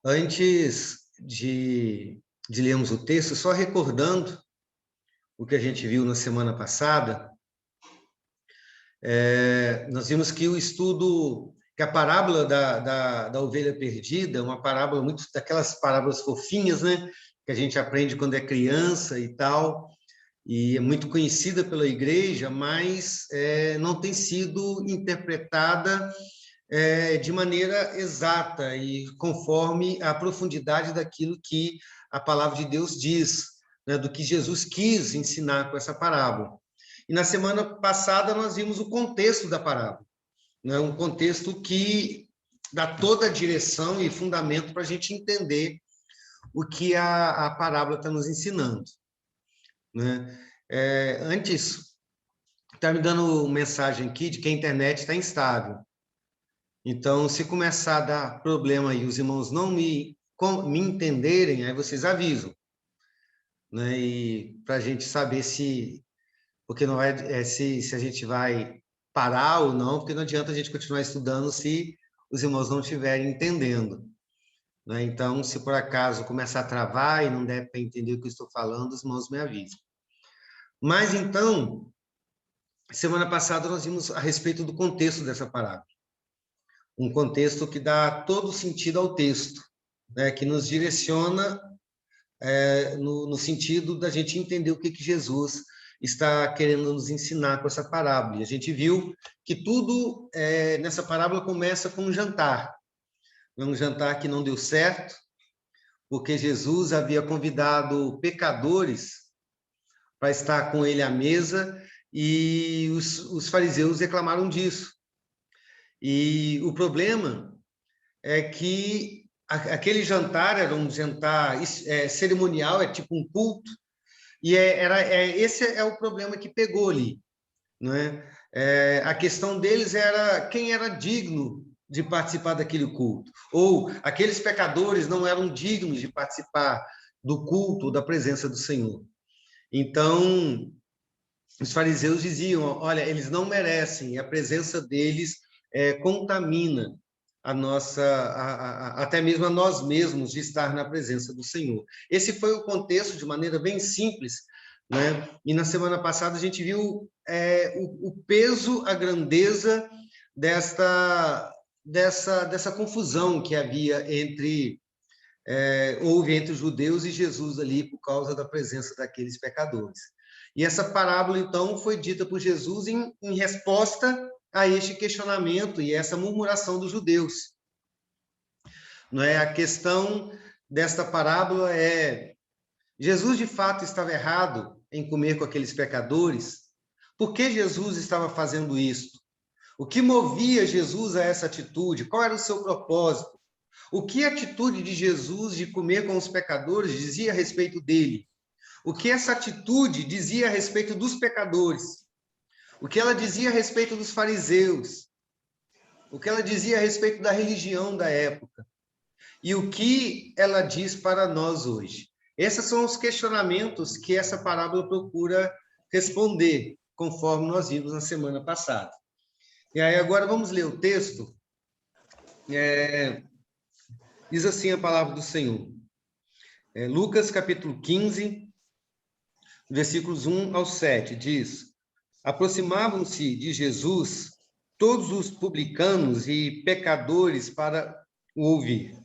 Antes de lermos o texto, só recordando o que a gente viu na semana passada, nós vimos que o estudo, que a parábola da ovelha perdida, é uma parábola muito daquelas parábolas fofinhas, né? Que a gente aprende quando é criança e tal, e é muito conhecida pela igreja, mas não tem sido interpretada de maneira exata e conforme a profundidade daquilo que a palavra de Deus diz, né, do que Jesus quis ensinar com essa parábola. E na semana passada nós vimos o contexto da parábola, né, um contexto que dá toda a direção e fundamento para a gente entender o que a parábola está nos ensinando. Né? Antes, está me dando mensagem aqui de que a internet está instável. Então, se começar a dar problema e os irmãos não me entenderem, aí vocês avisam, né? E para a gente saber se, porque não vai, se a gente vai parar ou não, porque não adianta a gente continuar estudando se os irmãos não estiverem entendendo, né? Então, se por acaso começar a travar e não der para entender o que eu estou falando, os irmãos me avisam. Mas então, semana passada nós vimos a respeito do contexto dessa parábola. Um contexto que dá todo sentido ao texto, né, que nos direciona no sentido da gente entender o que Jesus está querendo nos ensinar com essa parábola. E a gente viu que tudo nessa parábola começa com um jantar. Um jantar que não deu certo, porque Jesus havia convidado pecadores para estar com ele à mesa e os fariseus reclamaram disso. E o problema é que aquele jantar era um jantar cerimonial, é tipo um culto, e esse é o problema que pegou ali, né? A questão deles era quem era digno de participar daquele culto, ou aqueles pecadores não eram dignos de participar do culto, da presença do Senhor. Então, os fariseus diziam, olha, eles não merecem, a presença deles contamina a nossa, até mesmo a nós mesmos de estar na presença do Senhor. Esse foi o contexto de maneira bem simples, né? E na semana passada a gente viu o peso, a grandeza dessa confusão que havia houve entre os judeus e Jesus ali por causa da presença daqueles pecadores. E essa parábola, então, foi dita por Jesus em resposta a este questionamento e essa murmuração dos judeus. Não é? A questão desta parábola Jesus de fato estava errado em comer com aqueles pecadores? Por que Jesus estava fazendo isso? O que movia Jesus a essa atitude? Qual era o seu propósito? O que a atitude de Jesus de comer com os pecadores dizia a respeito dele? O que essa atitude dizia a respeito dos pecadores? O que ela dizia a respeito dos fariseus? O que ela dizia a respeito da religião da época? E o que ela diz para nós hoje? Esses são os questionamentos que essa parábola procura responder, conforme nós vimos na semana passada. E aí agora vamos ler o texto. Diz assim a palavra do Senhor. Lucas capítulo 15, versículos 1 ao 7, diz: Aproximavam-se de Jesus todos os publicanos e pecadores para o ouvir.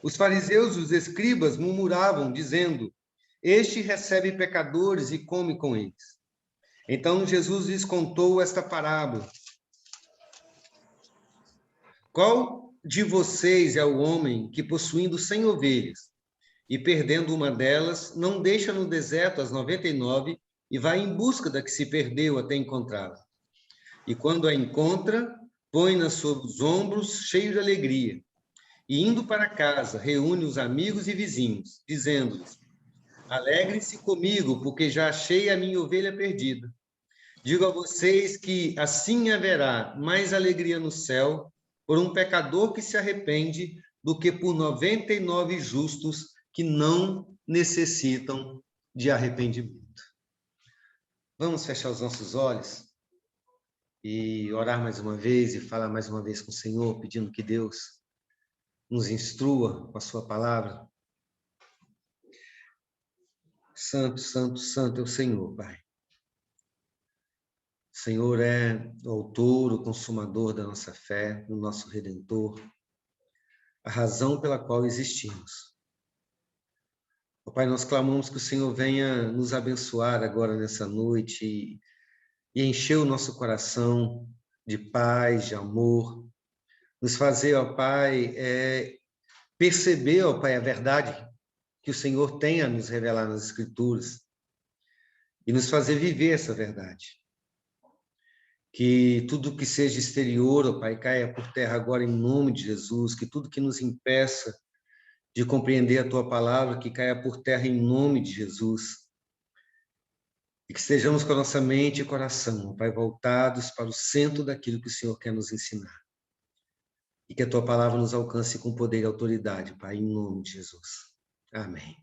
Os fariseus e os escribas murmuravam, dizendo: Este recebe pecadores e come com eles. Então Jesus lhes contou esta parábola. Qual de vocês é o homem que, possuindo 100 ovelhas e perdendo uma delas, não deixa no deserto as 99 e vai em busca da que se perdeu até encontrá-la? E quando a encontra, põe-na sobre os ombros, cheio de alegria. E indo para casa, reúne os amigos e vizinhos, dizendo-lhes: Alegrem-se comigo, porque já achei a minha ovelha perdida. Digo a vocês que assim haverá mais alegria no céu por um pecador que se arrepende do que por 99 justos que não necessitam de arrependimento. Vamos fechar os nossos olhos e orar mais uma vez e falar mais uma vez com o Senhor, pedindo que Deus nos instrua com a sua palavra. Santo, santo, santo é o Senhor, Pai. O Senhor é o autor, o consumador da nossa fé, o nosso Redentor, a razão pela qual existimos. Ó Pai, nós clamamos que o Senhor venha nos abençoar agora nessa noite e encher o nosso coração de paz, de amor, nos fazer, ó Pai, perceber, ó Pai, a verdade que o Senhor tem a nos revelar nas Escrituras e nos fazer viver essa verdade. Que tudo que seja exterior, ó Pai, caia por terra agora em nome de Jesus, que tudo que nos impeça de compreender a Tua palavra, que caia por terra em nome de Jesus. E que estejamos com a nossa mente e coração, ó Pai, voltados para o centro daquilo que o Senhor quer nos ensinar. E que a Tua palavra nos alcance com poder e autoridade, Pai, em nome de Jesus. Amém.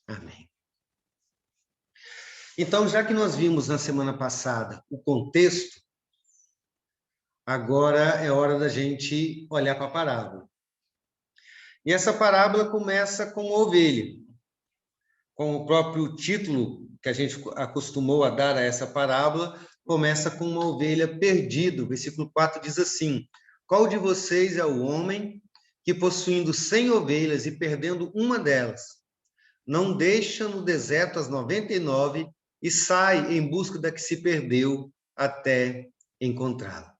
Amém. Então, já que nós vimos na semana passada o contexto, agora é hora da gente olhar para a parábola. E essa parábola começa com a ovelha, com o próprio título que a gente acostumou a dar a essa parábola, começa com uma ovelha perdida. O versículo 4 diz assim: qual de vocês é o homem que, possuindo 100 ovelhas e perdendo uma delas, não deixa no deserto as 99 e sai em busca da que se perdeu até encontrá-la?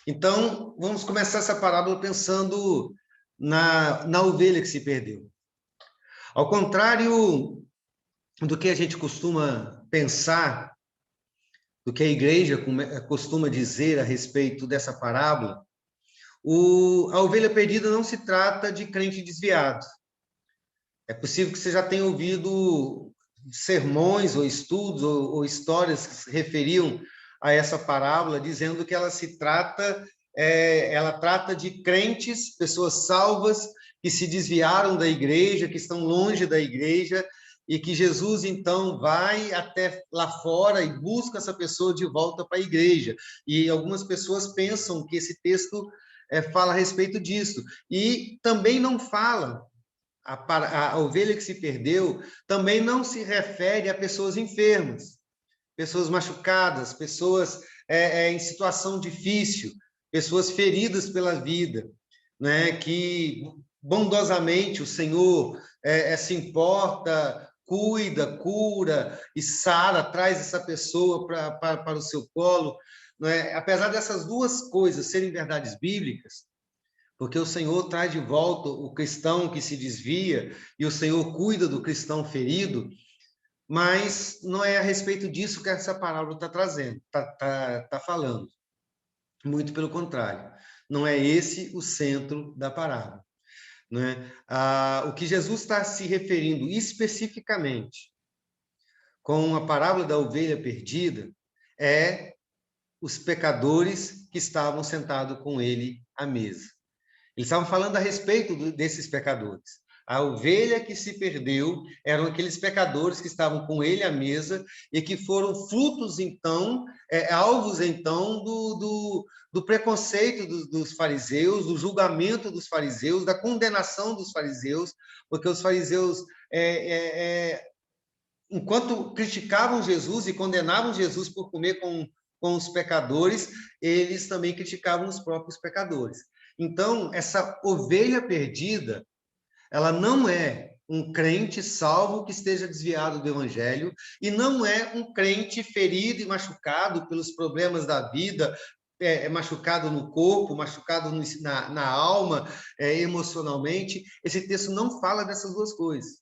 Então, vamos começar essa parábola pensando na ovelha que se perdeu. Ao contrário do que a gente costuma pensar, do que a igreja costuma dizer a respeito dessa parábola, a ovelha perdida não se trata de crente desviado. É possível que você já tenha ouvido sermões ou estudos ou histórias que se referiam a essa parábola, dizendo que ela trata de crentes, pessoas salvas que se desviaram da igreja, que estão longe da igreja, e que Jesus, então, vai até lá fora e busca essa pessoa de volta para a igreja. E algumas pessoas pensam que esse texto fala a respeito disso. E também não fala. A ovelha que se perdeu também não se refere a pessoas enfermas, pessoas machucadas, pessoas em situação difícil, pessoas feridas pela vida, né? Que bondosamente o Senhor se importa, cuida, cura e sara, traz essa pessoa para o seu colo, né? Apesar dessas duas coisas serem verdades bíblicas, porque o Senhor traz de volta o cristão que se desvia e o Senhor cuida do cristão ferido, mas não é a respeito disso que essa parábola está trazendo, está falando. Muito pelo contrário, não é esse o centro da parábola, né? O que Jesus está se referindo especificamente com a parábola da ovelha perdida é os pecadores que estavam sentados com ele à mesa. Eles estavam falando a respeito desses pecadores. A ovelha que se perdeu eram aqueles pecadores que estavam com ele à mesa e que foram frutos, então, alvos, então, do preconceito dos fariseus, do julgamento dos fariseus, da condenação dos fariseus, porque os fariseus, enquanto criticavam Jesus e condenavam Jesus por comer com os pecadores, eles também criticavam os próprios pecadores. Então, essa ovelha perdida, ela não é um crente salvo que esteja desviado do evangelho e não é um crente ferido e machucado pelos problemas da vida, machucado no corpo, machucado na alma, emocionalmente. Esse texto não fala dessas duas coisas.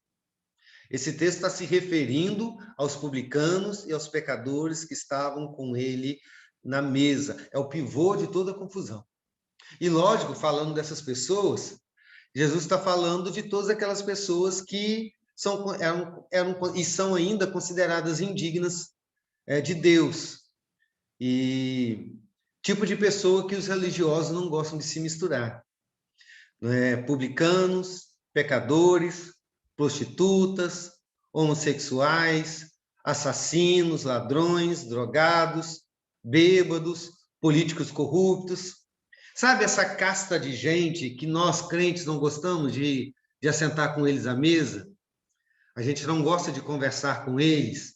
Esse texto está se referindo aos publicanos e aos pecadores que estavam com ele na mesa. É o pivô de toda a confusão. E, lógico, falando dessas pessoas, Jesus está falando de todas aquelas pessoas que eram e são ainda consideradas indignas de Deus. E tipo de pessoa que os religiosos não gostam de se misturar. Publicanos, pecadores, prostitutas, homossexuais, assassinos, ladrões, drogados, bêbados, políticos corruptos. Sabe essa casta de gente que nós, crentes, não gostamos de assentar com eles à mesa? A gente não gosta de conversar com eles,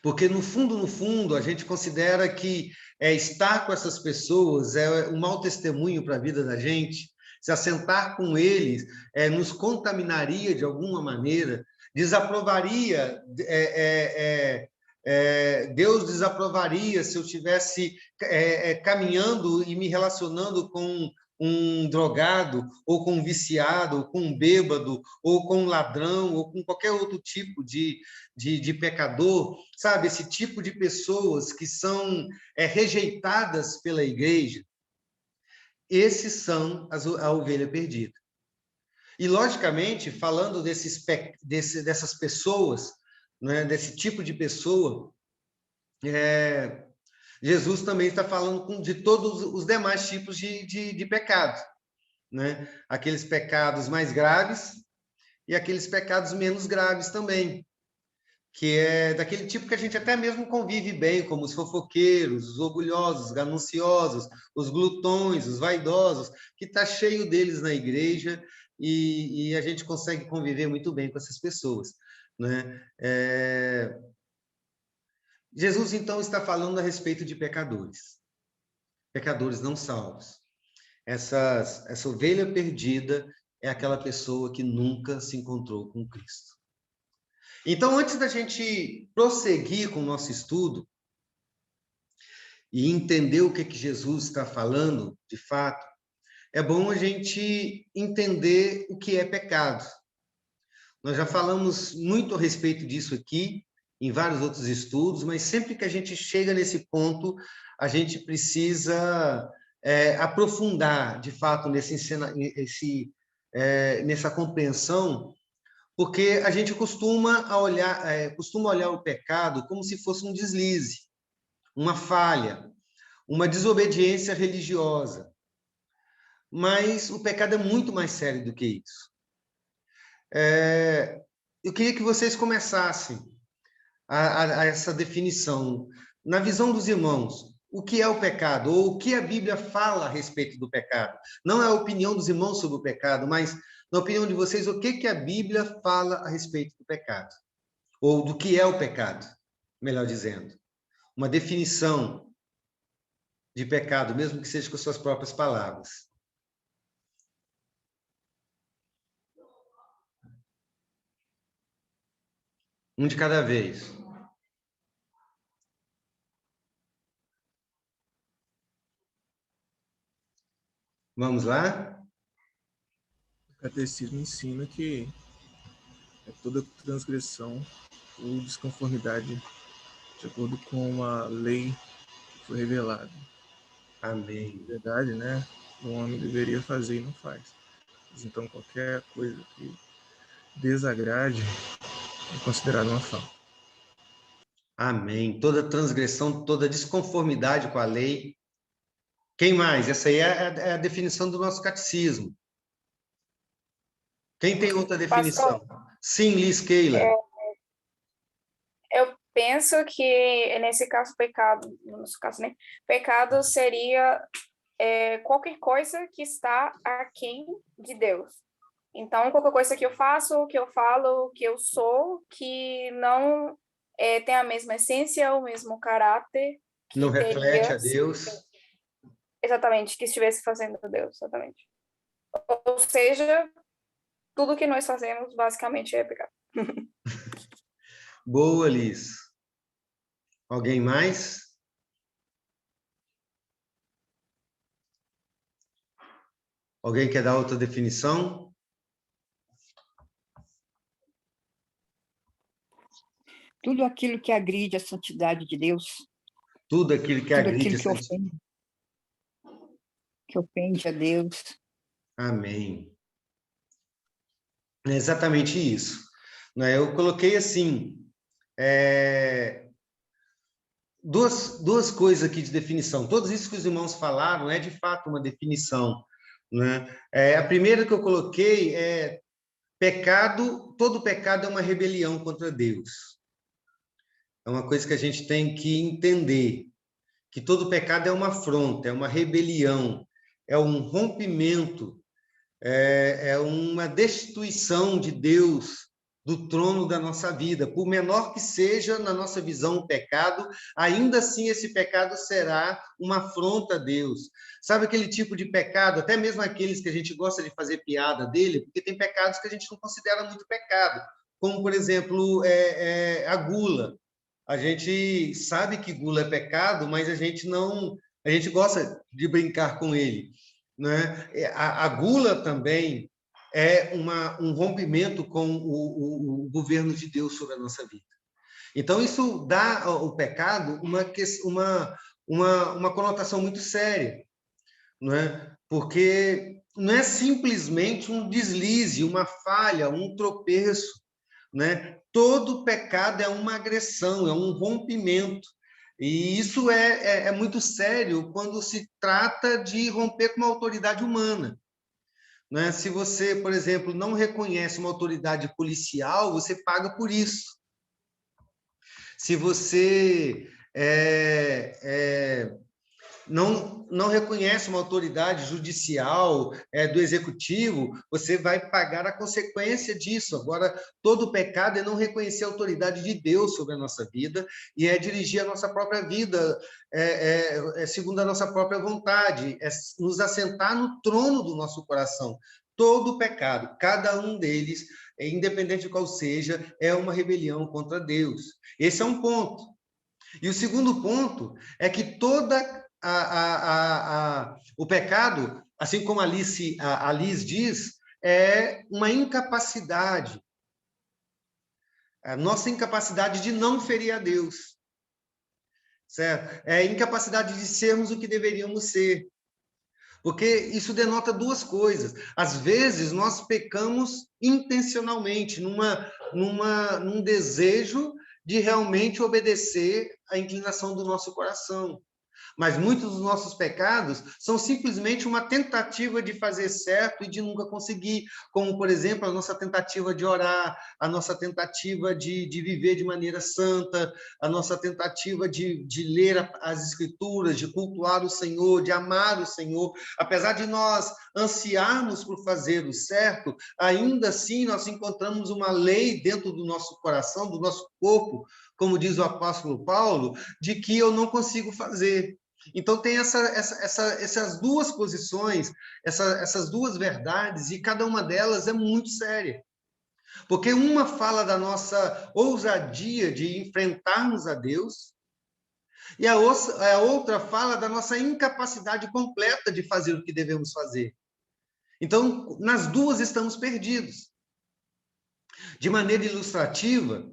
porque no fundo, a gente considera que estar com essas pessoas é um mau testemunho para a vida da gente. Se assentar com eles nos contaminaria de alguma maneira, desaprovaria, Deus desaprovaria se eu estivesse caminhando e me relacionando com um drogado, ou com um viciado, ou com um bêbado, ou com um ladrão, ou com qualquer outro tipo de pecador, sabe? Esse tipo de pessoas que são rejeitadas pela igreja, esses são a ovelha perdida. E, logicamente, falando dessas pessoas, né, desse tipo de pessoa, Jesus também está falando de todos os demais tipos de pecado, né? Aqueles pecados mais graves e aqueles pecados menos graves também, que é daquele tipo que a gente até mesmo convive bem, como os fofoqueiros, os orgulhosos, os gananciosos, os glutões, os vaidosos, que está cheio deles na igreja e a gente consegue conviver muito bem com essas pessoas, né? Jesus, então, está falando a respeito de pecadores não salvos. Essa ovelha perdida é aquela pessoa que nunca se encontrou com Cristo. Então, antes da gente prosseguir com o nosso estudo e entender o que Jesus está falando, de fato, é bom a gente entender o que é pecado. Nós já falamos muito a respeito disso aqui, em vários outros estudos, mas sempre que a gente chega nesse ponto, a gente precisa aprofundar, de fato, nessa compreensão, porque a gente costuma olhar o pecado como se fosse um deslize, uma falha, uma desobediência religiosa. Mas o pecado é muito mais sério do que isso. Eu queria que vocês começassem a essa definição. Na visão dos irmãos, o que é o pecado? Ou o que a Bíblia fala a respeito do pecado? Não é a opinião dos irmãos sobre o pecado, mas, na opinião de vocês, o que a Bíblia fala a respeito do pecado? Ou do que é o pecado, melhor dizendo. Uma definição de pecado, mesmo que seja com suas próprias palavras. Um de cada vez. Vamos lá? O catecismo ensina que toda transgressão ou desconformidade de acordo com a lei que foi revelada. Amém. Na verdade, né? O homem deveria fazer e não faz. Então, qualquer coisa que desagrade é considerada uma falta. Amém. Toda transgressão, toda desconformidade com a lei. Quem mais? Essa aí é a definição do nosso catecismo. Quem tem outra definição? Pastor, Sim, Liz Keila. eu penso que nesse caso pecado, no nosso caso, né? Pecado seria qualquer coisa que está aquém de Deus. Então, qualquer coisa que eu faço, que eu falo, que eu sou, que não tem a mesma essência, o mesmo caráter que Não reflete teria, a Deus. exatamente, que estivesse fazendo Deus, exatamente. Ou seja, tudo que nós fazemos basicamente é pecado. Boa, Liz. Alguém mais? Alguém quer dar outra definição? Tudo aquilo que agride a santidade de Deus. Tudo aquilo que agride a santidade. Que ofende a Deus. Amém. É exatamente isso. Eu coloquei assim, duas coisas aqui de definição. Todos isso que os irmãos falaram é de fato uma definição, né? A primeira que eu coloquei é pecado, todo pecado é uma rebelião contra Deus. É uma coisa que a gente tem que entender, que todo pecado é uma afronta, é uma rebelião, é um rompimento, é uma destituição de Deus do trono da nossa vida. Por menor que seja, na nossa visão, o pecado, ainda assim esse pecado será uma afronta a Deus. Sabe aquele tipo de pecado, até mesmo aqueles que a gente gosta de fazer piada dele, porque tem pecados que a gente não considera muito pecado, como, por exemplo, a gula. A gente sabe que gula é pecado, mas a gente gosta de brincar com ele, né? A gula também é um rompimento com o governo de Deus sobre a nossa vida. Então, isso dá ao pecado uma conotação muito séria, não é? Porque não é simplesmente um deslize, uma falha, um tropeço, né? Todo pecado é uma agressão, é um rompimento. E isso é muito sério quando se trata de romper com uma autoridade humana. Né? Se você, por exemplo, não reconhece uma autoridade policial, você paga por isso. Se você não reconhece uma autoridade judicial do executivo, você vai pagar a consequência disso. Agora, todo pecado é não reconhecer a autoridade de Deus sobre a nossa vida e dirigir a nossa própria vida segundo a nossa própria vontade, nos assentar no trono do nosso coração. Todo pecado, cada um deles, independente de qual seja, é uma rebelião contra Deus. Esse é um ponto. E o segundo ponto é que o pecado, assim como a Liz diz, é uma incapacidade. A nossa incapacidade de não ferir a Deus. Certo? É a incapacidade de sermos o que deveríamos ser. Porque isso denota duas coisas. Às vezes, nós pecamos intencionalmente, num desejo de realmente obedecer à inclinação do nosso coração. Mas muitos dos nossos pecados são simplesmente uma tentativa de fazer certo e de nunca conseguir, como, por exemplo, a nossa tentativa de orar, a nossa tentativa de viver de maneira santa, a nossa tentativa de ler as Escrituras, de cultuar o Senhor, de amar o Senhor. Apesar de nós ansiarmos por fazer o certo, ainda assim nós encontramos uma lei dentro do nosso coração, do nosso corpo, como diz o apóstolo Paulo, de que eu não consigo fazer. Então, tem essas duas posições, essas duas verdades, e cada uma delas é muito séria. Porque uma fala da nossa ousadia de enfrentarmos a Deus, e a outra fala da nossa incapacidade completa de fazer o que devemos fazer. Então, nas duas estamos perdidos. De maneira ilustrativa,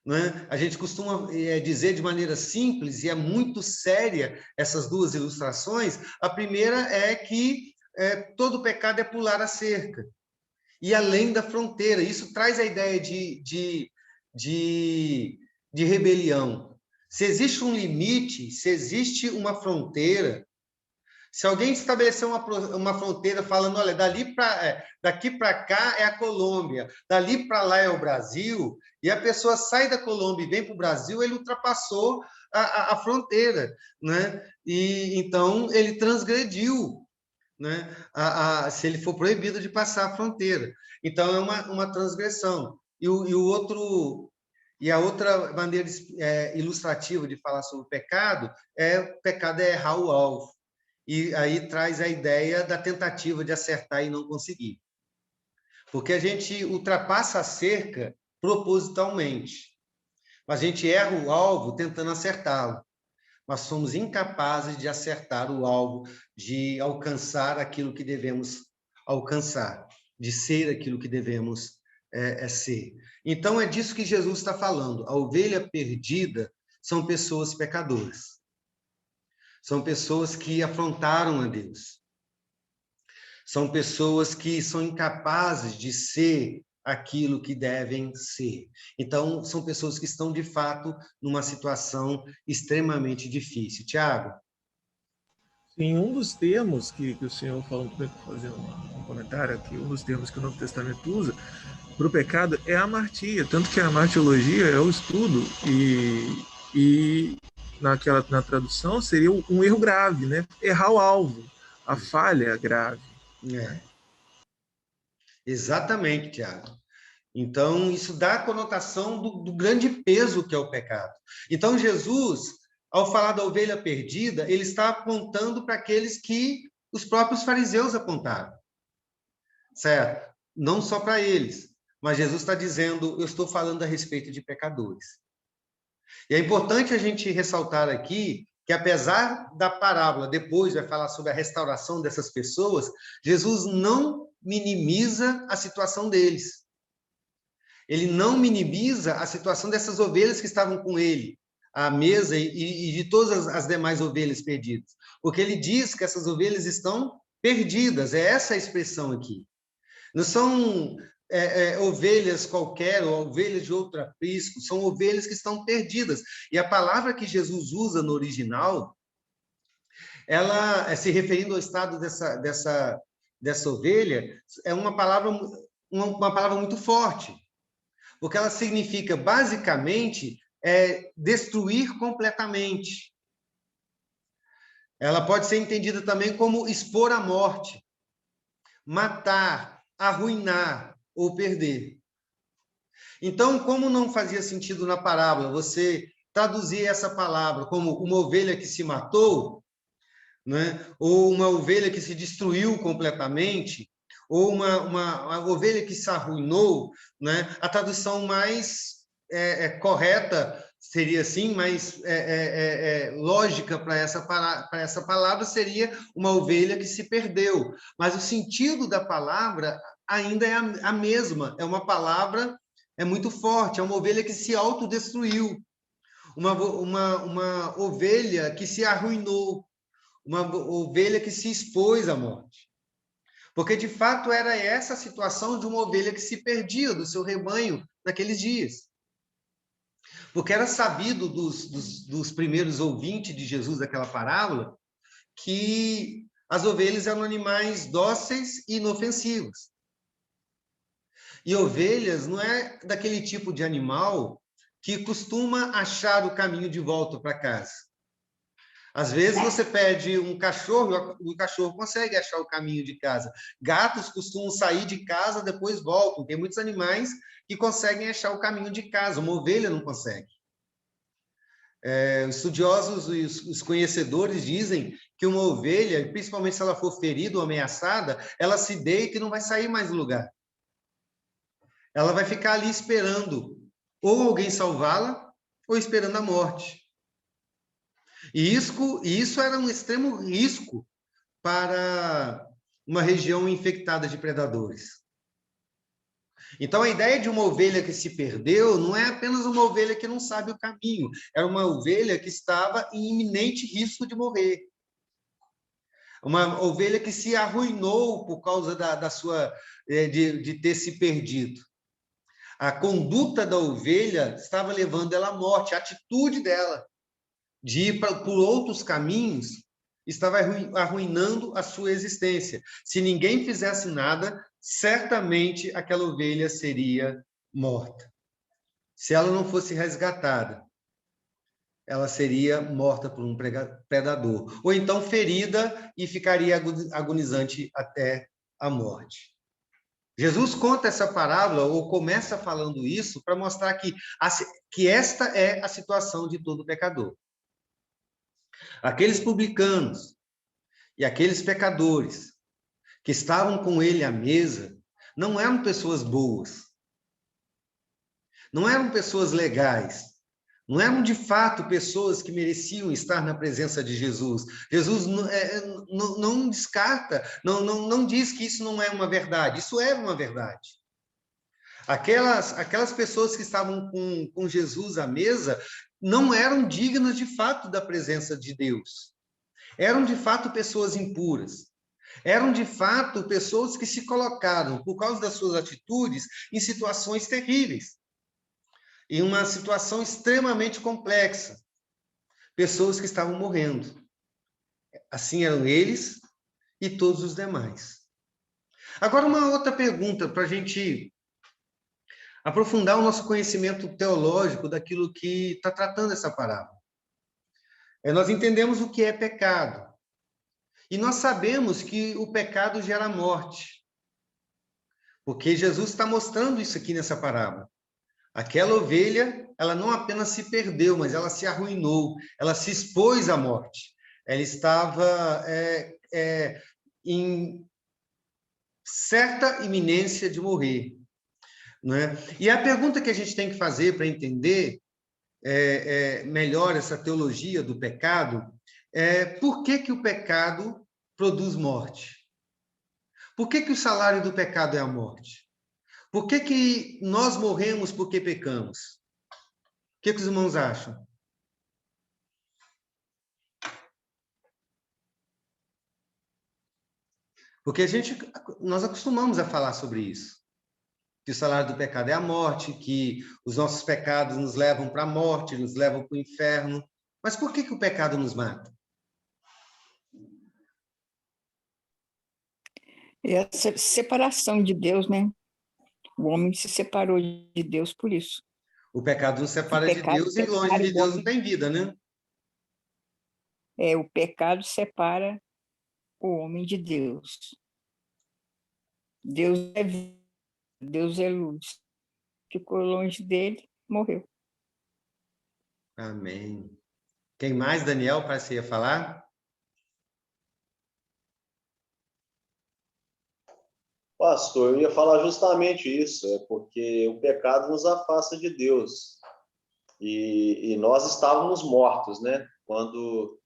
né? A gente costuma dizer de maneira simples, e é muito séria essas duas ilustrações. A primeira é que todo pecado é pular a cerca, e além da fronteira. Isso traz a ideia de rebelião. Se existe um limite, se existe uma fronteira, se alguém estabeleceu uma fronteira falando, olha, daqui para cá é a Colômbia, dali para lá é o Brasil, e a pessoa sai da Colômbia e vem para o Brasil, ele ultrapassou a fronteira, né? E então ele transgrediu, né? Se ele for proibido de passar a fronteira. Então é uma transgressão. E a outra maneira ilustrativa de falar sobre o pecado é errar o alvo. E aí traz a ideia da tentativa de acertar e não conseguir. Porque a gente ultrapassa a cerca propositalmente, mas a gente erra o alvo tentando acertá-lo. Mas somos incapazes de acertar o alvo, de alcançar aquilo que devemos alcançar, de ser aquilo que devemos ser. Então, é disso que Jesus está falando. A ovelha perdida são pessoas pecadoras. São pessoas que afrontaram a Deus. São pessoas que são incapazes de ser aquilo que devem ser. Então, são pessoas que estão, de fato, numa situação extremamente difícil. Tiago? Sim, um dos termos que o senhor falou, fazendo um comentário aqui, um dos termos que o Novo Testamento usa para o pecado é a amartia, tanto que a amartiologia é o estudo e na tradução seria um erro grave, né? Errar o alvo. a falha é grave. É, exatamente, Tiago. Então, isso dá a conotação do grande peso que é o pecado. Então, Jesus, ao falar da ovelha perdida, ele está apontando para aqueles que os próprios fariseus apontaram, certo? Não só para eles, mas Jesus está dizendo, eu estou falando a respeito de pecadores. E é importante a gente ressaltar aqui que, apesar da parábola, depois vai falar sobre a restauração dessas pessoas, Jesus não minimiza a situação deles. Ele não minimiza a situação dessas ovelhas que estavam com ele à mesa e de todas as demais ovelhas perdidas. Porque ele diz que essas ovelhas estão perdidas, é essa a expressão aqui. Não são ovelhas qualquer, ou ovelhas de outro aprisco, são ovelhas que estão perdidas. E a palavra que Jesus usa no original, ela, se referindo ao estado dessa ovelha, é uma palavra muito forte, porque ela significa, basicamente, destruir completamente. Ela pode ser entendida também como expor à morte, matar, arruinar ou perder. Então, como não fazia sentido na parábola você traduzir essa palavra como uma ovelha que se matou, né? Ou uma ovelha que se destruiu completamente, ou uma ovelha que se arruinou, né? A tradução mais correta seria assim, mais lógica para essa palavra seria uma ovelha que se perdeu. Mas o sentido da palavra ainda é a mesma, é uma palavra muito forte, é uma ovelha que se autodestruiu, uma ovelha que se arruinou, uma ovelha que se expôs à morte. Porque, de fato, era essa a situação de uma ovelha que se perdia do seu rebanho naqueles dias. Porque era sabido dos primeiros ouvintes de Jesus daquela parábola que as ovelhas eram animais dóceis e inofensivos. E ovelhas não é daquele tipo de animal que costuma achar o caminho de volta para casa. Às vezes você pede um cachorro, o cachorro consegue achar o caminho de casa. Gatos costumam sair de casa, depois voltam. Tem muitos animais que conseguem achar o caminho de casa. Uma ovelha não consegue. Os estudiosos e os conhecedores dizem que uma ovelha, principalmente se ela for ferida ou ameaçada, ela se deita e não vai sair mais do lugar. Ela vai ficar ali esperando ou alguém salvá-la ou esperando a morte. E isso era um extremo risco para uma região infectada de predadores. Então, a ideia de uma ovelha que se perdeu não é apenas uma ovelha que não sabe o caminho, era uma ovelha que estava em iminente risco de morrer. Uma ovelha que se arruinou por causa de ter se perdido. A conduta da ovelha estava levando ela à morte, a atitude dela de ir por outros caminhos estava arruinando a sua existência. Se ninguém fizesse nada, certamente aquela ovelha seria morta. Se ela não fosse resgatada, ela seria morta por um predador. Ou então ferida e ficaria agonizante até a morte. Jesus conta essa parábola, ou começa falando isso, para mostrar que esta é a situação de todo pecador. Aqueles publicanos e aqueles pecadores que estavam com ele à mesa não eram pessoas boas, não eram pessoas legais, não eram de fato pessoas que mereciam estar na presença de Jesus. Jesus não descarta, não diz que isso não é uma verdade, isso é uma verdade. Aquelas pessoas que estavam com Jesus à mesa não eram dignas de fato da presença de Deus. Eram de fato pessoas impuras. Eram de fato pessoas que se colocaram, por causa das suas atitudes, em situações terríveis. Em uma situação extremamente complexa. Pessoas que estavam morrendo. Assim eram eles e todos os demais. Agora, uma outra pergunta para a gente aprofundar o nosso conhecimento teológico daquilo que está tratando essa parábola. Nós entendemos o que é pecado. E nós sabemos que o pecado gera morte, porque Jesus está mostrando isso aqui nessa parábola. Aquela ovelha, ela não apenas se perdeu, mas ela se arruinou, ela se expôs à morte. Ela estava em certa iminência de morrer, não é? E a pergunta que a gente tem que fazer para entender melhor essa teologia do pecado é: por que que o pecado produz morte? Por que que o salário do pecado é a morte? Por que que nós morremos porque pecamos? O que os irmãos acham? Porque nós acostumamos a falar sobre isso. Que o salário do pecado é a morte, que os nossos pecados nos levam para a morte, nos levam para o inferno. Mas por que que o pecado nos mata? É essa separação de Deus, né? O homem se separou de Deus por isso. O pecado nos separa de pecado Deus e longe separa de o Deus não homem. tem vida, né? O pecado separa o homem de Deus. Deus é vida, Deus é luz. Ficou longe dele, morreu. Amém. Quem mais, Daniel, parece que ia falar? Pastor, eu ia falar justamente isso, é porque o pecado nos afasta de Deus. E nós estávamos mortos, né? Quando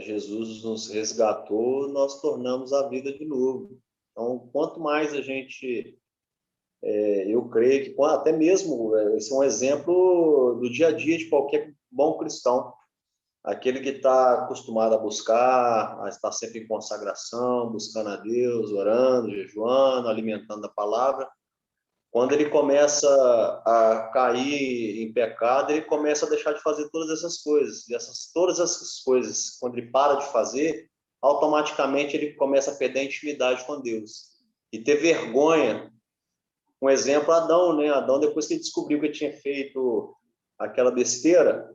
Jesus nos resgatou, nós tornamos a vida de novo. Então, quanto mais a gente, eu creio que até mesmo, esse é um exemplo do dia a dia de qualquer bom cristão. Aquele que está acostumado a buscar, a estar sempre em consagração, buscando a Deus, orando, jejuando, alimentando a palavra. Quando ele começa a cair em pecado, ele começa a deixar de fazer todas essas coisas. E todas essas coisas, quando ele para de fazer, automaticamente ele começa a perder a intimidade com Deus. E ter vergonha. Um exemplo, Adão, né? Adão, depois que ele descobriu que ele tinha feito aquela besteira,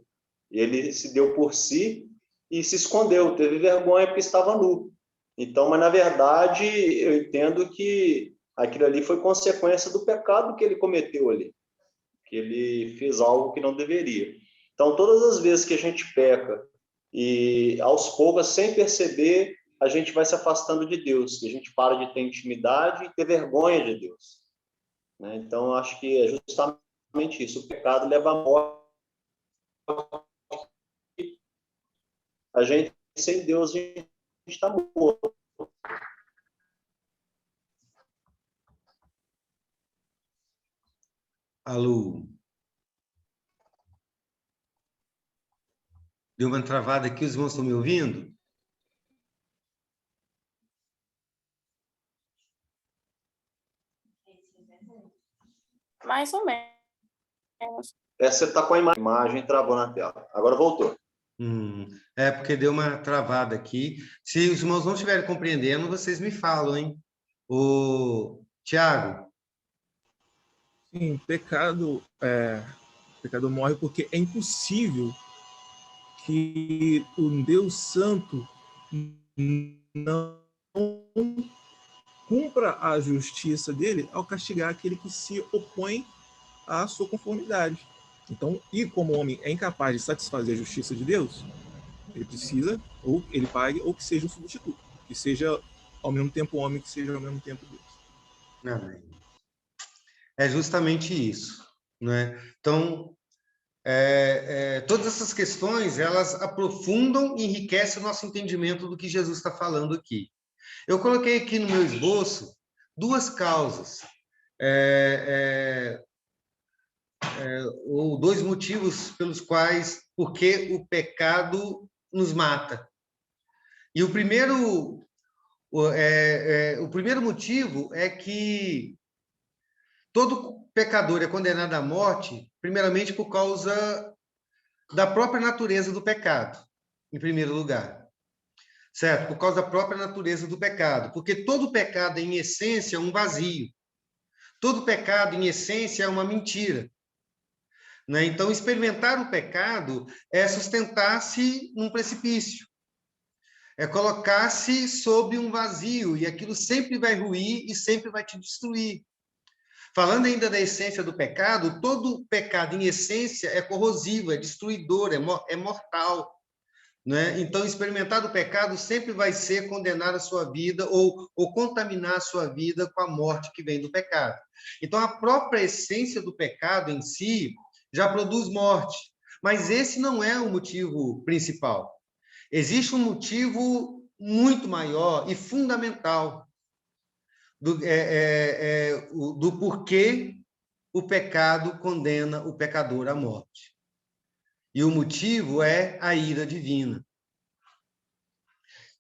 ele se deu por si e se escondeu, teve vergonha porque estava nu. Então, mas na verdade, eu entendo que aquilo ali foi consequência do pecado que ele cometeu ali, que ele fez algo que não deveria. Então, todas as vezes que a gente peca e aos poucos, sem perceber, a gente vai se afastando de Deus, que a gente para de ter intimidade e ter vergonha de Deus. Né? Então, acho que é justamente isso. O pecado leva à morte. A gente, sem Deus, a gente está morto. Alô? Deu uma travada aqui, os irmãos estão me ouvindo? Mais ou menos. Você está com a imagem, travou na tela. Agora voltou. É porque deu uma travada aqui. Se os irmãos não estiverem compreendendo, vocês me falam, hein? Tiago. Sim, pecado morre porque é impossível que um Deus Santo não cumpra a justiça dele ao castigar aquele que se opõe à sua conformidade. Então, e como o homem é incapaz de satisfazer a justiça de Deus, ele precisa, ou ele pague, ou que seja um substituto, que seja ao mesmo tempo homem, que seja ao mesmo tempo Deus. Amém. É justamente isso, né? Então, todas essas questões, elas aprofundam e enriquecem o nosso entendimento do que Jesus está falando aqui. Eu coloquei aqui no meu esboço duas causas, ou dois motivos pelos quais, porque o pecado nos mata. E o primeiro motivo é que todo pecador é condenado à morte, primeiramente por causa da própria natureza do pecado, em primeiro lugar. Certo? Por causa da própria natureza do pecado. Porque todo pecado, em essência, é um vazio. Todo pecado, em essência, é uma mentira. Né? Então, experimentar o pecado é sustentar-se num precipício. é colocar-se sob um vazio, e aquilo sempre vai ruir e sempre vai te destruir. Falando ainda da essência do pecado, todo pecado, em essência, é corrosivo, é destruidor, é mortal. Né? Então, experimentar o pecado sempre vai ser condenar a sua vida ou contaminar a sua vida com a morte que vem do pecado. Então, a própria essência do pecado em si já produz morte, mas esse não é o motivo principal. Existe um motivo muito maior e fundamental do porquê o pecado condena o pecador à morte. E o motivo é a ira divina.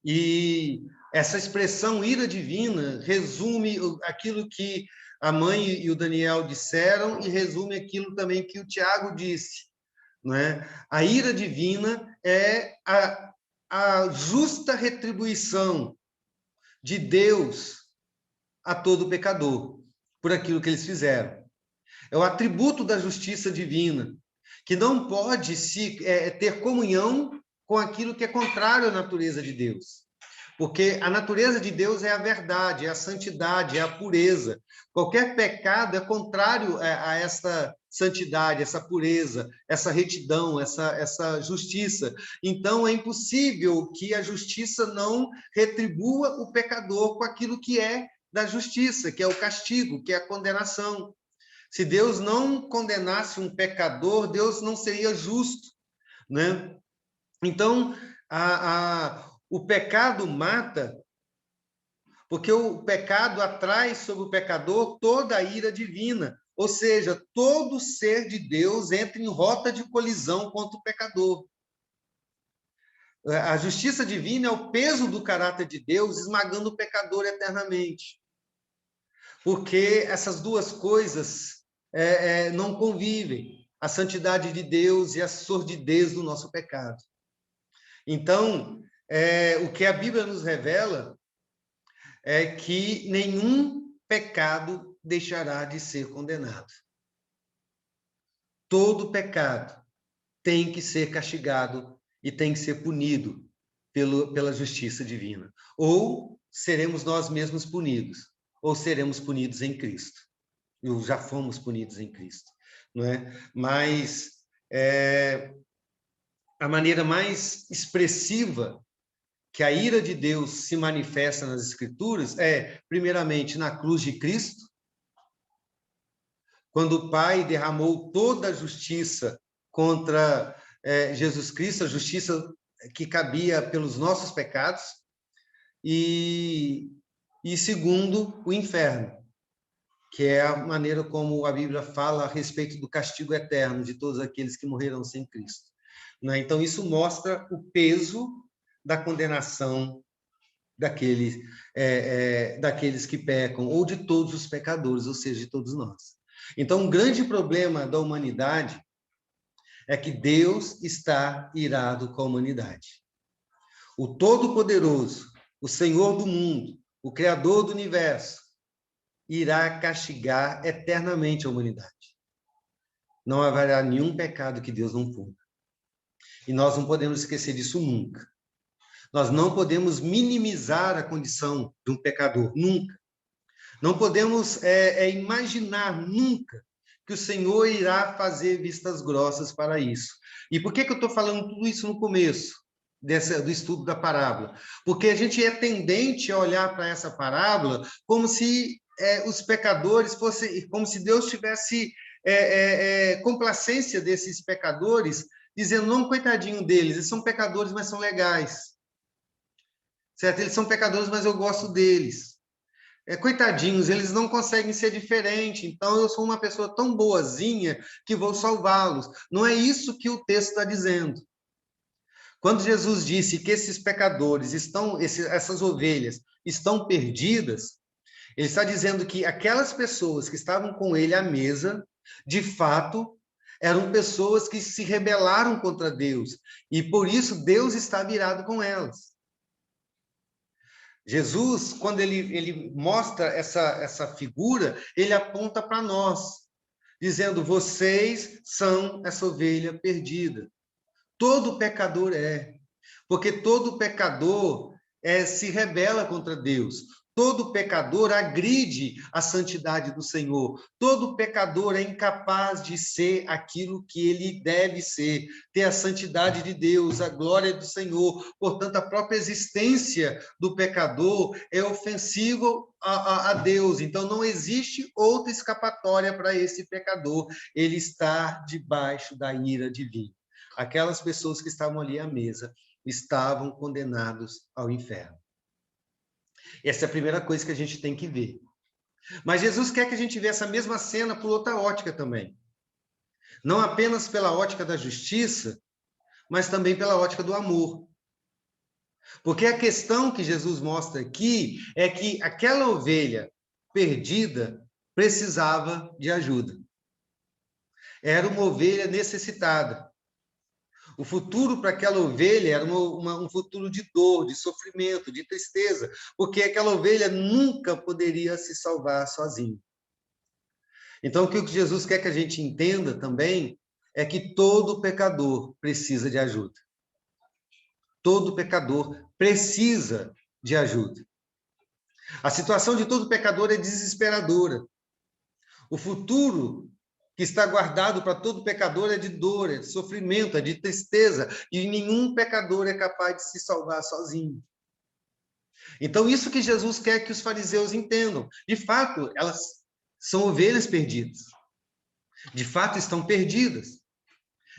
E essa expressão ira divina resume aquilo que a mãe e o Daniel disseram e resume aquilo também que o Tiago disse. Não é? A ira divina é a justa retribuição de Deus a todo pecador, por aquilo que eles fizeram. É o atributo da justiça divina, que não pode ter comunhão com aquilo que é contrário à natureza de Deus. Porque a natureza de Deus é a verdade, é a santidade, é a pureza. Qualquer pecado é contrário a essa santidade, essa pureza, essa retidão, essa justiça. Então, é impossível que a justiça não retribua o pecador com aquilo que é da justiça, que é o castigo, que é a condenação. Se Deus não condenasse um pecador, Deus não seria justo, né? Então, o pecado mata, porque o pecado atrai sobre o pecador toda a ira divina, ou seja, todo ser de Deus entra em rota de colisão contra o pecador. A justiça divina é o peso do caráter de Deus esmagando o pecador eternamente. Porque essas duas coisas não convivem, a santidade de Deus e a sordidez do nosso pecado. Então, o que a Bíblia nos revela é que nenhum pecado deixará de ser condenado. Todo pecado tem que ser castigado e tem que ser punido pela justiça divina. Ou seremos nós mesmos punidos, ou seremos punidos em Cristo. Ou já fomos punidos em Cristo, não é? Mas a maneira mais expressiva que a ira de Deus se manifesta nas Escrituras é, primeiramente, na cruz de Cristo, quando o Pai derramou toda a justiça contra Jesus Cristo, a justiça que cabia pelos nossos pecados, e segundo, o inferno, que é a maneira como a Bíblia fala a respeito do castigo eterno de todos aqueles que morreram sem Cristo. Então, isso mostra o peso da condenação daqueles que pecam, ou de todos os pecadores, ou seja, de todos nós. Então, um grande problema da humanidade é que Deus está irado com a humanidade. O Todo-Poderoso, o Senhor do mundo, o Criador do universo, irá castigar eternamente a humanidade. Não haverá nenhum pecado que Deus não puna. E nós não podemos esquecer disso nunca. Nós não podemos minimizar a condição de um pecador, nunca. Não podemos imaginar nunca que o Senhor irá fazer vistas grossas para isso. E por que eu estou falando tudo isso no começo do estudo da parábola? Porque a gente é tendente a olhar para essa parábola como se os pecadores fossem, como se Deus tivesse complacência desses pecadores, dizendo, não, coitadinho deles, eles são pecadores, mas são legais. Certo? Eles são pecadores, mas eu gosto deles. Coitadinhos, eles não conseguem ser diferente, então eu sou uma pessoa tão boazinha que vou salvá-los. Não é isso que o texto está dizendo. Quando Jesus disse que esses pecadores essas ovelhas estão perdidas, ele está dizendo que aquelas pessoas que estavam com ele à mesa, de fato, eram pessoas que se rebelaram contra Deus, e por isso Deus está virado com elas. Jesus, quando ele mostra essa figura, ele aponta para nós, dizendo, vocês são essa ovelha perdida. Todo pecador porque todo pecador se rebela contra Deus. Todo pecador agride a santidade do Senhor. Todo pecador é incapaz de ser aquilo que ele deve ser, ter a santidade de Deus, a glória do Senhor. Portanto, a própria existência do pecador é ofensiva a Deus. Então, não existe outra escapatória para esse pecador. Ele está debaixo da ira divina. Aquelas pessoas que estavam ali à mesa estavam condenados ao inferno. Essa é a primeira coisa que a gente tem que ver. Mas Jesus quer que a gente veja essa mesma cena por outra ótica também. Não apenas pela ótica da justiça, mas também pela ótica do amor. Porque a questão que Jesus mostra aqui é que aquela ovelha perdida precisava de ajuda. Era uma ovelha necessitada. O futuro para aquela ovelha era um futuro de dor, de sofrimento, de tristeza, porque aquela ovelha nunca poderia se salvar sozinha. Então, o que Jesus quer que a gente entenda também é que todo pecador precisa de ajuda. Todo pecador precisa de ajuda. A situação de todo pecador é desesperadora. O futuro que está guardado para todo pecador é de dor, é de sofrimento, é de tristeza, e nenhum pecador é capaz de se salvar sozinho. Então, isso que Jesus quer que os fariseus entendam. De fato, elas são ovelhas perdidas. De fato, estão perdidas.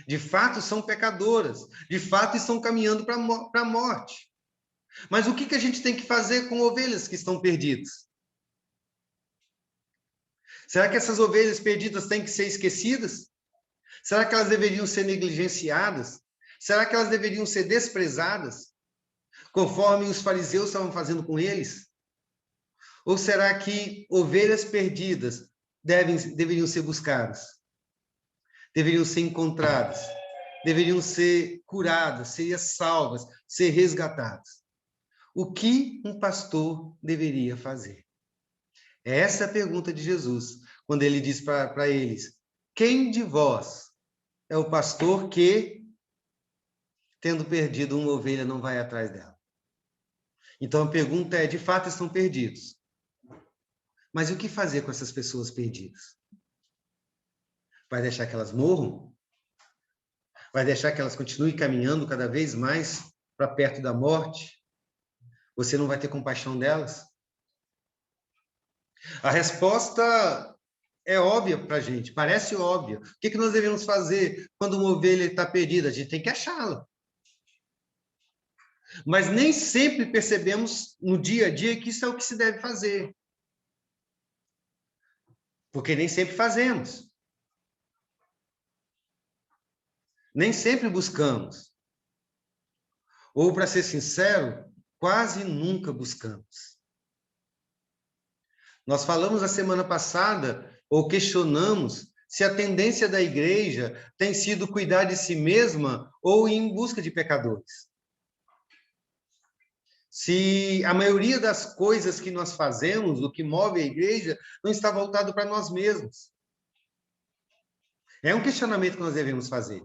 De fato, são pecadoras. De fato, estão caminhando para a morte. Mas o que a gente tem que fazer com ovelhas que estão perdidas? Será que essas ovelhas perdidas têm que ser esquecidas? Será que elas deveriam ser negligenciadas? Será que elas deveriam ser desprezadas, conforme os fariseus estavam fazendo com eles? Ou será que ovelhas perdidas deveriam ser buscadas? Deveriam ser encontradas? Deveriam ser curadas, ser salvas, ser resgatadas? O que um pastor deveria fazer? Essa é a pergunta de Jesus, quando ele diz para eles: quem de vós é o pastor que, tendo perdido uma ovelha, não vai atrás dela? Então a pergunta é: de fato estão perdidos. Mas e o que fazer com essas pessoas perdidas? Vai deixar que elas morram? Vai deixar que elas continuem caminhando cada vez mais para perto da morte? Você não vai ter compaixão delas? A resposta é óbvia para a gente, parece óbvia. O que nós devemos fazer quando uma ovelha está perdida? A gente tem que achá-la. Mas nem sempre percebemos no dia a dia que isso é o que se deve fazer. Porque nem sempre fazemos. Nem sempre buscamos. Ou, para ser sincero, quase nunca buscamos. Nós falamos a semana passada, ou questionamos, se a tendência da igreja tem sido cuidar de si mesma ou ir em busca de pecadores. Se a maioria das coisas que nós fazemos, o que move a igreja, não está voltado para nós mesmos. É um questionamento que nós devemos fazer.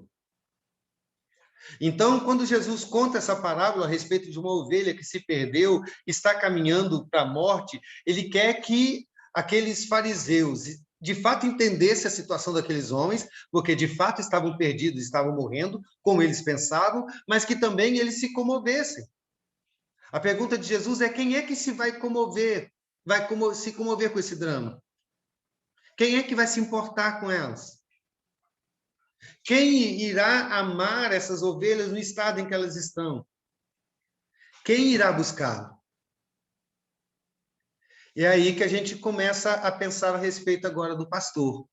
Então, quando Jesus conta essa parábola a respeito de uma ovelha que se perdeu, está caminhando para a morte, ele quer que aqueles fariseus de fato entendessem a situação daqueles homens, porque de fato estavam perdidos, estavam morrendo, como eles pensavam, mas que também eles se comovessem. A pergunta de Jesus é: quem é que se vai comover, se comover com esse drama? Quem é que vai se importar com elas? Quem irá amar essas ovelhas no estado em que elas estão? Quem irá buscá-lo? E é aí que a gente começa a pensar a respeito agora do pastor.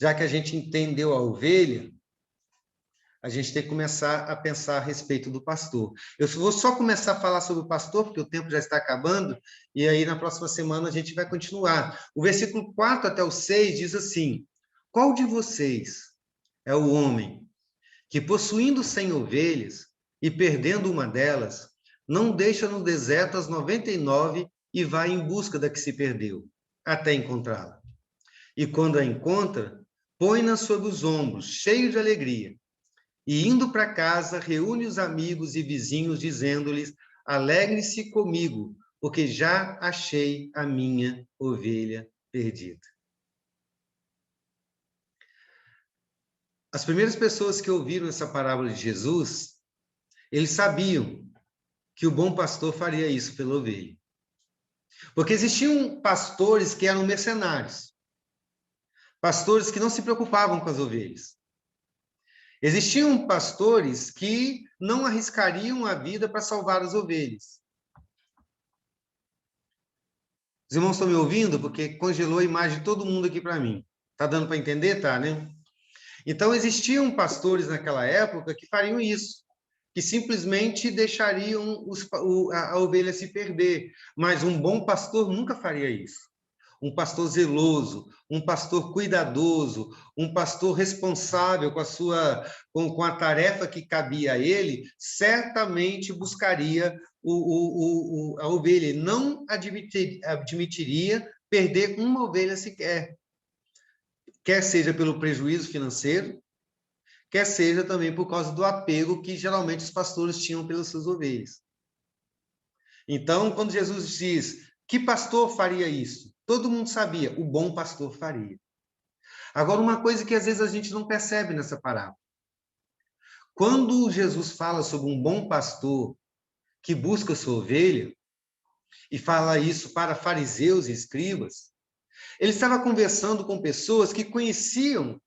Já que a gente entendeu a ovelha, a gente tem que começar a pensar a respeito do pastor. Eu vou só começar a falar sobre o pastor, porque o tempo já está acabando, e aí na próxima semana a gente vai continuar. O versículo 4 até o 6 diz assim: qual de vocês é o homem que, possuindo 100 ovelhas e perdendo uma delas, não deixa no deserto as 99 e vai em busca da que se perdeu, até encontrá-la? E quando a encontra, põe-na sobre os ombros, cheio de alegria, e indo para casa, reúne os amigos e vizinhos, dizendo-lhes: alegre-se comigo, porque já achei a minha ovelha perdida. As primeiras pessoas que ouviram essa parábola de Jesus, eles sabiam que o bom pastor faria isso pela ovelha. Porque existiam pastores que eram mercenários, pastores que não se preocupavam com as ovelhas. Existiam pastores que não arriscariam a vida para salvar as ovelhas. Os irmãos estão me ouvindo? Porque congelou a imagem de todo mundo aqui para mim. Está dando para entender? Tá, né? Então, existiam pastores naquela época que fariam isso, que simplesmente deixariam a ovelha se perder. Mas um bom pastor nunca faria isso. Um pastor zeloso, um pastor cuidadoso, um pastor responsável com a tarefa que cabia a ele, certamente buscaria a ovelha. Ele não admitiria perder uma ovelha sequer. Quer seja pelo prejuízo financeiro, quer seja também por causa do apego que geralmente os pastores tinham pelas suas ovelhas. Então, quando Jesus diz, que pastor faria isso? Todo mundo sabia, o bom pastor faria. Agora, uma coisa que às vezes a gente não percebe nessa parábola. Quando Jesus fala sobre um bom pastor que busca sua ovelha, e fala isso para fariseus e escribas, ele estava conversando com pessoas que conheciam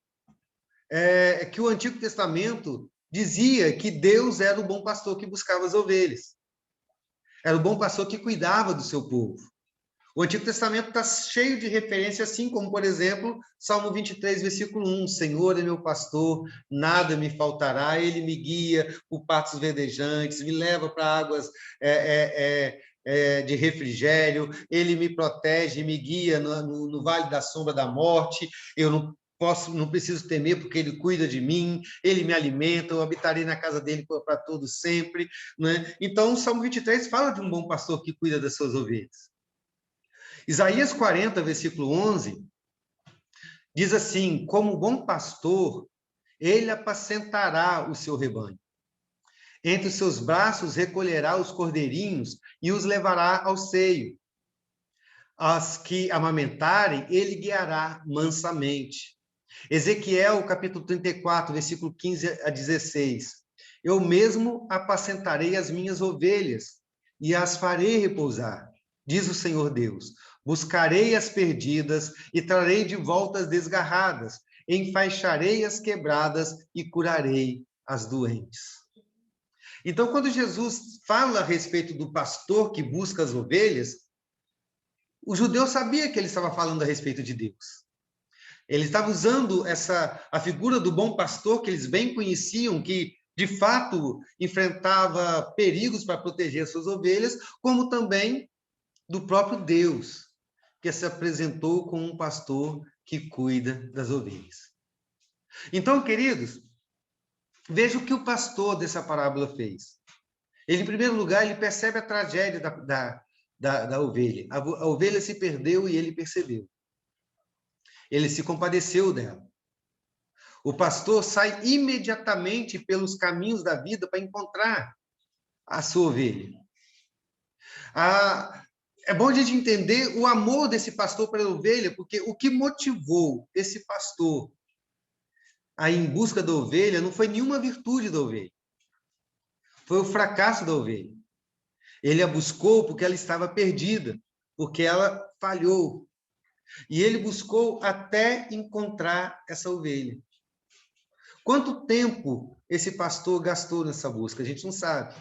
que o Antigo Testamento dizia que Deus era o bom pastor que buscava as ovelhas. Era o bom pastor que cuidava do seu povo. O Antigo Testamento está cheio de referências, assim como, por exemplo, Salmo 23, versículo 1, Senhor é meu pastor, nada me faltará, ele me guia por pastos verdejantes, me leva para águas de refrigério, ele me protege, me guia no vale da sombra da morte, eu não preciso temer porque ele cuida de mim, ele me alimenta, eu habitarei na casa dele para todos sempre. Né? Então, o Salmo 23 fala de um bom pastor que cuida das suas ovelhas. Isaías 40, versículo 11, diz assim, como bom pastor, ele apacentará o seu rebanho. Entre os seus braços recolherá os cordeirinhos e os levará ao seio. As que amamentarem, ele guiará mansamente. Ezequiel, capítulo 34, versículo 15 a 16. Eu mesmo apacentarei as minhas ovelhas e as farei repousar, diz o Senhor Deus. Buscarei as perdidas e trarei de volta as desgarradas, enfaixarei as quebradas e curarei as doentes. Então, quando Jesus fala a respeito do pastor que busca as ovelhas, o judeu sabia que ele estava falando a respeito de Deus. Ele estava usando a figura do bom pastor, que eles bem conheciam, que de fato enfrentava perigos para proteger suas ovelhas, como também do próprio Deus, que se apresentou como um pastor que cuida das ovelhas. Então, queridos, veja o que o pastor dessa parábola fez. Ele, em primeiro lugar, ele percebe a tragédia da ovelha. A ovelha se perdeu e ele percebeu. Ele se compadeceu dela. O pastor sai imediatamente pelos caminhos da vida para encontrar a sua ovelha. É bom a gente entender o amor desse pastor pela ovelha, porque o que motivou esse pastor a ir em busca da ovelha não foi nenhuma virtude da ovelha. Foi o fracasso da ovelha. Ele a buscou porque ela estava perdida, porque ela falhou. E ele buscou até encontrar essa ovelha. Quanto tempo esse pastor gastou nessa busca? A gente não sabe.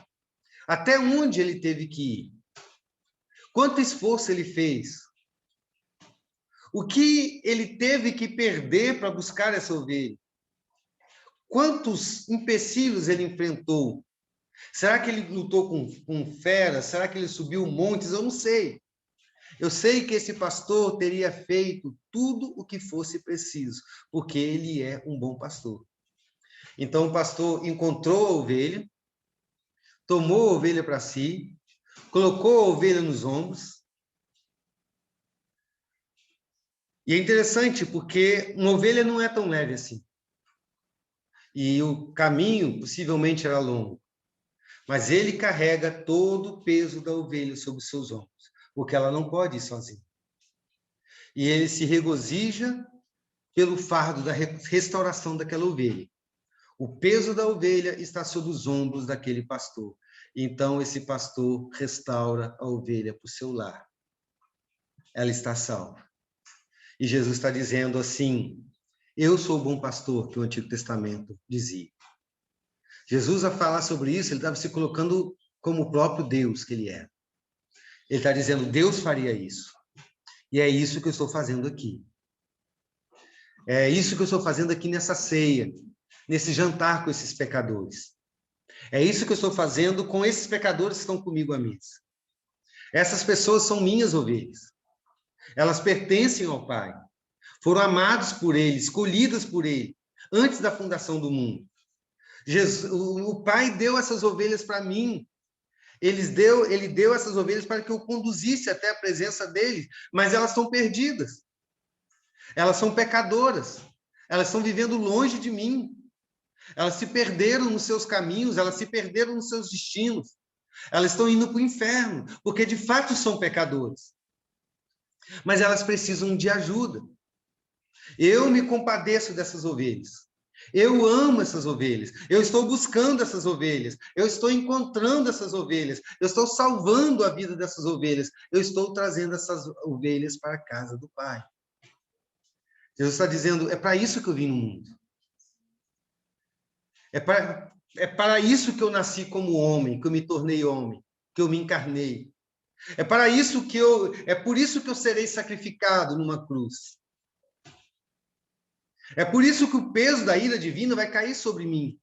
Até onde ele teve que ir? Quanto esforço ele fez? O que ele teve que perder para buscar essa ovelha? Quantos empecilhos ele enfrentou? Será que ele lutou com feras? Será que ele subiu montes? Eu não sei. Eu sei que esse pastor teria feito tudo o que fosse preciso, porque ele é um bom pastor. Então, o pastor encontrou a ovelha, tomou a ovelha para si, colocou a ovelha nos ombros. E é interessante, porque uma ovelha não é tão leve assim. E o caminho, possivelmente, era longo. Mas ele carrega todo o peso da ovelha sobre os seus ombros, porque ela não pode ir sozinha. E ele se regozija pelo fardo da restauração daquela ovelha. O peso da ovelha está sobre os ombros daquele pastor. Então, esse pastor restaura a ovelha para o seu lar. Ela está salva. E Jesus está dizendo assim, eu sou o bom pastor, que o Antigo Testamento dizia. Jesus, a falar sobre isso, ele estava se colocando como o próprio Deus que ele era. Ele está dizendo, Deus faria isso. E é isso que eu estou fazendo aqui. É isso que eu estou fazendo aqui nessa ceia, nesse jantar com esses pecadores. É isso que eu estou fazendo com esses pecadores que estão comigo à mesa. Essas pessoas são minhas ovelhas. Elas pertencem ao Pai. Foram amados por Ele, escolhidas por Ele, antes da fundação do mundo. Jesus, o Pai deu essas ovelhas para mim. Ele deu essas ovelhas para que eu conduzisse até a presença dele, mas elas estão perdidas. Elas são pecadoras. Elas estão vivendo longe de mim. Elas se perderam nos seus caminhos, elas se perderam nos seus destinos. Elas estão indo para o inferno, porque de fato são pecadores. Mas elas precisam de ajuda. Eu me compadeço dessas ovelhas. Eu amo essas ovelhas. Eu estou buscando essas ovelhas. Eu estou encontrando essas ovelhas. Eu estou salvando a vida dessas ovelhas. Eu estou trazendo essas ovelhas para a casa do Pai. Jesus está dizendo, é para isso que eu vim no mundo. É para isso que eu nasci como homem, que eu me tornei homem, que eu me encarnei. É por isso que eu serei sacrificado numa cruz. É por isso que o peso da ira divina vai cair sobre mim.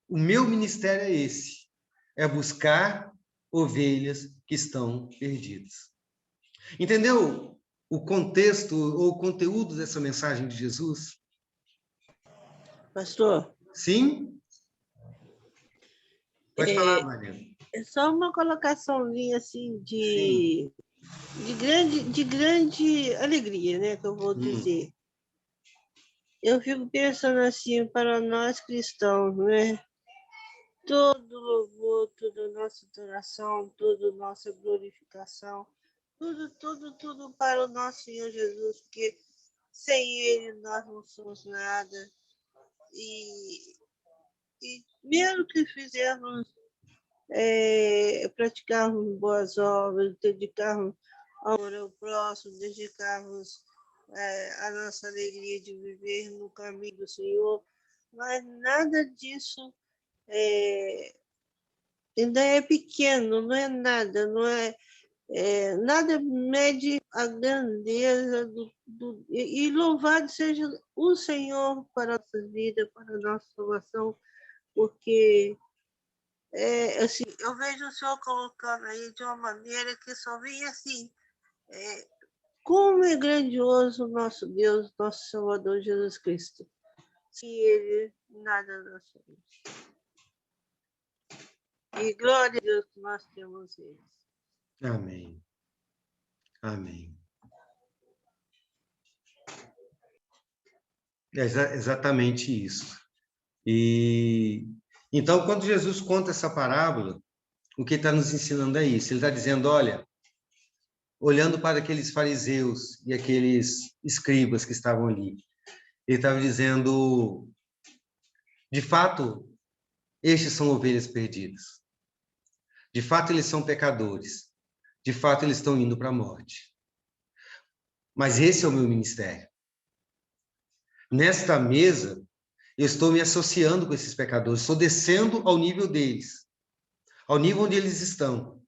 O meu ministério é esse, é buscar ovelhas que estão perdidas. Entendeu o contexto ou o conteúdo dessa mensagem de Jesus? Pastor? Sim? Pode falar, Maria. É só uma colocaçãozinha assim de grande alegria, né, que eu vou dizer. Eu fico pensando assim, para nós cristãos, né? Todo louvor, toda nossa adoração, toda nossa glorificação, tudo para o nosso Senhor Jesus, porque sem Ele nós não somos nada. E mesmo que fizermos, praticarmos boas obras, dedicarmos amor ao próximo, dedicarmos a nossa alegria de viver no caminho do Senhor, mas nada disso ainda é pequeno, não é nada, nada mede a grandeza e louvado seja o Senhor para a nossa vida, para a nossa salvação, porque assim, eu vejo o Senhor colocando aí de uma maneira que só vem assim, como é grandioso o nosso Deus, nosso Salvador Jesus Cristo. Sem Ele, nada nós somos. E glória a Deus que nós temos Ele. Amém. Amém. É exatamente isso. E então, quando Jesus conta essa parábola, o que está nos ensinando é isso. Ele está dizendo, olha, olhando para aqueles fariseus e aqueles escribas que estavam ali, ele estava dizendo, de fato, estes são ovelhas perdidas. De fato, eles são pecadores. De fato, eles estão indo para a morte. Mas esse é o meu ministério. Nesta mesa, eu estou me associando com esses pecadores, estou descendo ao nível deles, ao nível onde eles estão,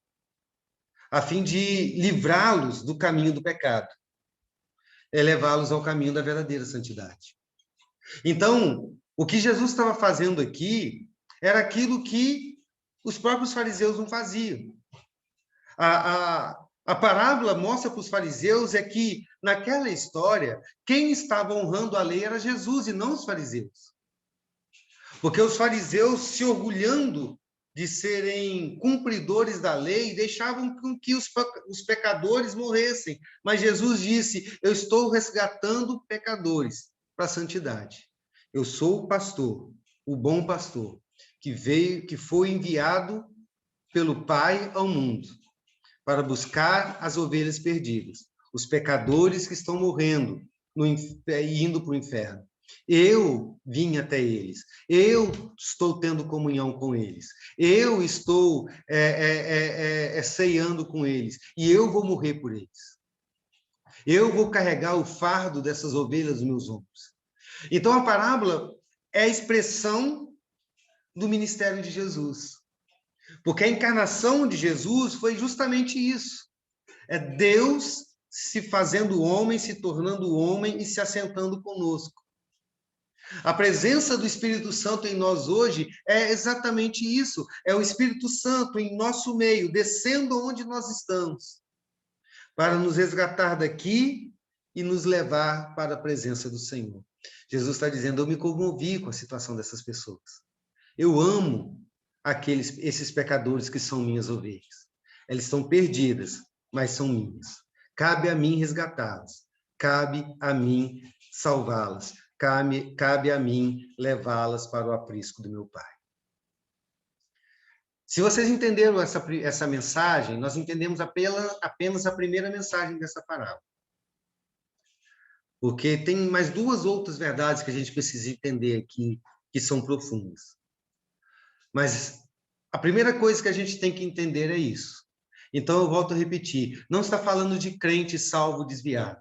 a fim de livrá-los do caminho do pecado, levá-los ao caminho da verdadeira santidade. Então, o que Jesus estava fazendo aqui era aquilo que os próprios fariseus não faziam. A parábola mostra para os fariseus é que, naquela história, quem estava honrando a lei era Jesus e não os fariseus. Porque os fariseus, se orgulhando de serem cumpridores da lei, deixavam com que os pecadores morressem. Mas Jesus disse, eu estou resgatando pecadores para a santidade. Eu sou o pastor, o bom pastor, que foi enviado pelo Pai ao mundo para buscar as ovelhas perdidas, os pecadores que estão morrendo e indo para o inferno. Eu vim até eles, eu estou tendo comunhão com eles, eu estou ceando com eles, e eu vou morrer por eles. Eu vou carregar o fardo dessas ovelhas nos meus ombros. Então, a parábola é a expressão do ministério de Jesus. Porque a encarnação de Jesus foi justamente isso. É Deus se fazendo homem, se tornando homem e se assentando conosco. A presença do Espírito Santo em nós hoje é exatamente isso. É o Espírito Santo em nosso meio, descendo onde nós estamos, para nos resgatar daqui e nos levar para a presença do Senhor. Jesus está dizendo, eu me comovi com a situação dessas pessoas. Eu amo esses pecadores que são minhas ovelhas. Elas estão perdidas, mas são minhas. Cabe a mim resgatá-las. Cabe a mim salvá-las. Cabe a mim levá-las para o aprisco do meu Pai. Se vocês entenderam essa mensagem, nós entendemos apenas a primeira mensagem dessa parábola. Porque tem mais duas outras verdades que a gente precisa entender aqui, que são profundas. Mas a primeira coisa que a gente tem que entender é isso. Então, eu volto a repetir, não está falando de crente salvo desviado.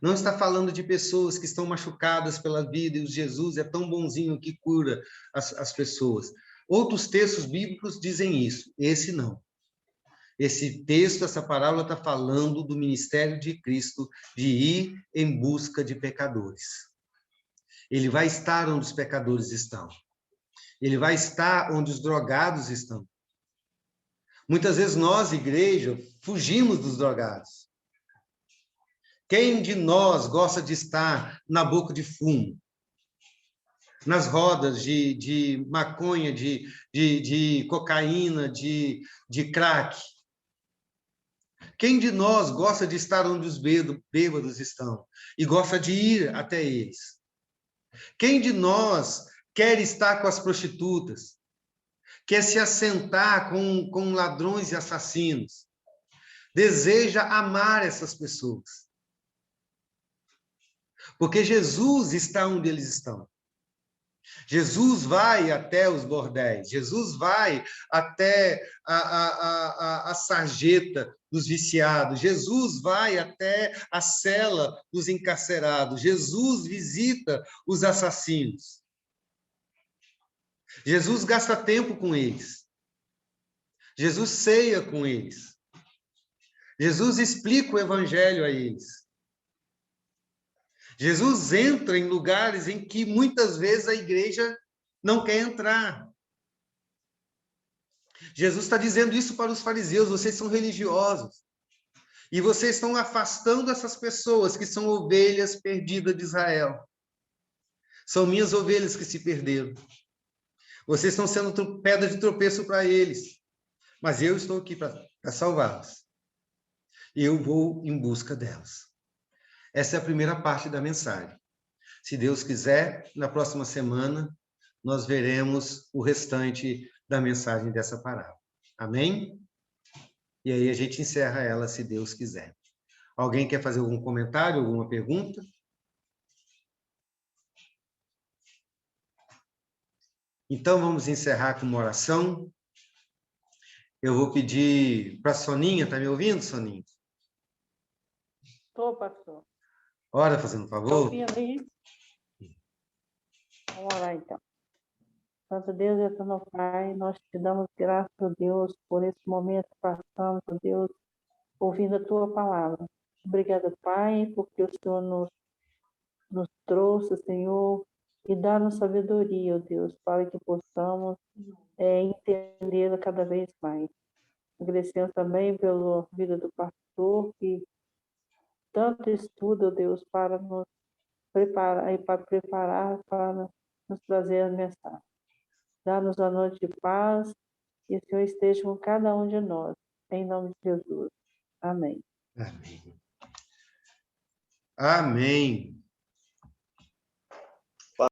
Não está falando de pessoas que estão machucadas pela vida e o Jesus é tão bonzinho que cura as pessoas. Outros textos bíblicos dizem isso, esse não. Esse texto, essa parábola está falando do ministério de Cristo de ir em busca de pecadores. Ele vai estar onde os pecadores estão. Ele vai estar onde os drogados estão. Muitas vezes nós, igreja, fugimos dos drogados. Quem de nós gosta de estar na boca de fumo? Nas rodas de maconha, de cocaína, de crack? Quem de nós gosta de estar onde os bêbados estão e gosta de ir até eles? Quem de nós quer estar com as prostitutas? Quer se assentar com ladrões e assassinos? Deseja amar essas pessoas? Porque Jesus está onde eles estão. Jesus vai até os bordéis, Jesus vai até a sarjeta dos viciados, Jesus vai até a cela dos encarcerados, Jesus visita os assassinos. Jesus gasta tempo com eles. Jesus ceia com eles. Jesus explica o evangelho a eles. Jesus entra em lugares em que muitas vezes a igreja não quer entrar. Jesus está dizendo isso para os fariseus, vocês são religiosos. E vocês estão afastando essas pessoas que são ovelhas perdidas de Israel. São minhas ovelhas que se perderam. Vocês estão sendo pedra de tropeço para eles. Mas eu estou aqui para salvá-las. E eu vou em busca delas. Essa é a primeira parte da mensagem. Se Deus quiser, na próxima semana, nós veremos o restante da mensagem dessa parábola. Amém? E aí a gente encerra ela, se Deus quiser. Alguém quer fazer algum comentário, alguma pergunta? Então, vamos encerrar com uma oração. Eu vou pedir para a Soninha, está me ouvindo, Soninha? Estou, pastor. Ora, fazendo um favor. Vamos orar, então. Santo Deus e eterno Pai, nós te damos graças, ó Deus, por esse momento que passamos, ó Deus, ouvindo a Tua palavra. Obrigada, Pai, porque o Senhor nos trouxe, Senhor, e dá-nos sabedoria, ó Deus, para que possamos entendê-la cada vez mais. Agradecemos também pela vida do pastor, que tanto estuda, ó Deus, para nos preparar, para nos trazer a mensagem. Dá-nos a noite de paz e o Senhor esteja com cada um de nós. Em nome de Jesus. Amém. Amém. Amém.